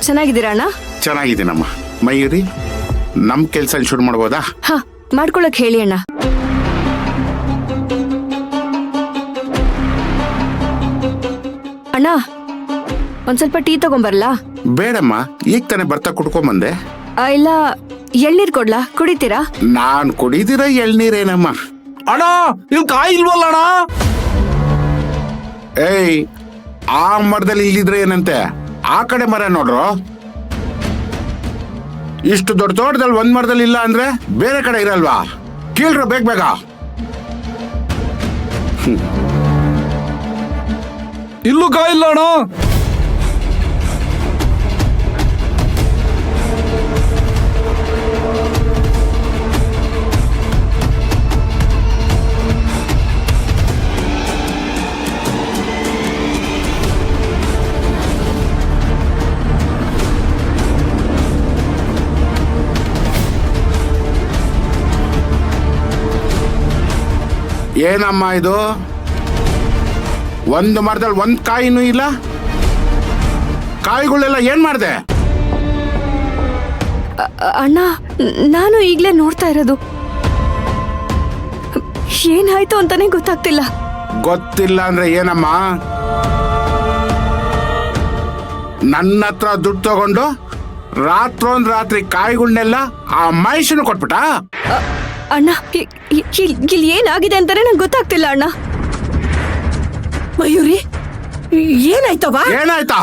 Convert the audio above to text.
ಚೆನ್ನಾಗಿದ್ದೀರಾ ಅಣ್ಣ? ಚೆನ್ನಾಗಿದ್ದೀನಮ್ಮ. ಮಯೂರಿ, ನಮ್ ಕೆಲ್ಸ ಶುರು ಮಾಡ್ಬೋದಾ? ಹಾ, ಮಾಡ್ಕೊಳಕ್ ಹೇಳಿ ಅಣ್ಣ. ಅಣ್ಣ, ಒಂದ್ ಸ್ವಲ್ಪ ಟೀ ತಗೊಂಬರ್ಲಾ? ಬೇಡಮ್ಮ, ಈಗ ತಾನೇ ಬರ್ತಾ ಕುಡ್ಕೊಂಬಂದೆ. ಇಲ್ಲ, ಎಳ್ನೀರ್ ಕೊಡ್ಲಾ? ಕುಡಿತೀರಾ? ನಾನ್ ಕುಡಿದಿರ ಎಳ್ನೀರೇನಮ್ಮ. ಅಣ್ಣ, ಇಲ್ಲಿ ಕಾಯಿ ಇಲ್ವಲ್ಲ ಅಣ್ಣ? ಏಯ್, ಆ ಮರದಲ್ಲಿ ಇಲ್ಲಿದ್ರೆ ಏನಂತೆ, ಆ ಕಡೆ ಮರ ನೋಡ್ರು. ಇಷ್ಟು ದೊಡ್ಡ ತೋಟದಲ್ಲಿ ಒಂದ್ ಮರದಲ್ಲಿ ಇಲ್ಲ ಅಂದ್ರೆ ಬೇರೆ ಕಡೆ ಇರಲ್ವಾ? ಕೀಳ್ರು ಬೇಗ ಬೇಗ. ಇಲ್ಲೂ ಕಾಯಿ ಇಲ್ಲ ಅಣ್ಣ. ಏನಮ್ಮ ಇದು? ಒಂದು ಮರದಲ್ಲಿ ಒಂದ್ ಕಾಯಿನೂ ಇಲ್ಲ. ಕಾಯಿಗಳೆಲ್ಲ ಏನ್ ಮಾಡ್ದೆ? ಅಣ್ಣ, ನಾನು ಈಗ್ಲೇ ನೋಡ್ತಾ ಇರೋದು. ಏನಾಯ್ತು ಅಂತಾನೆ ಗೊತ್ತಾಗ್ತಿಲ್ಲ. ಗೊತ್ತಿಲ್ಲ ಅಂದ್ರೆ ಏನಮ್ಮ? ನನ್ನ ಹತ್ರ ದುಡ್ಡು ತಗೊಂಡು ರಾತ್ರೋಂದ್ ರಾತ್ರಿ ಕಾಯಿಗಳನ್ನೆಲ್ಲ ಆ ಮಹೇಶನು ಕೊಟ್ಬಿಟ್ಟ. ಅಣ್ಣ, ಇಲ್ಲಿ ಏನಾಗಿದೆ ಅಂತಾನೆ ನಂಗೆ ಗೊತ್ತಾಗ್ತಿಲ್ಲ ಅಣ್ಣ. ಮಯೂರಿ, ಏನಾಯ್ತವ? ಏನಾಯ್ತಾ?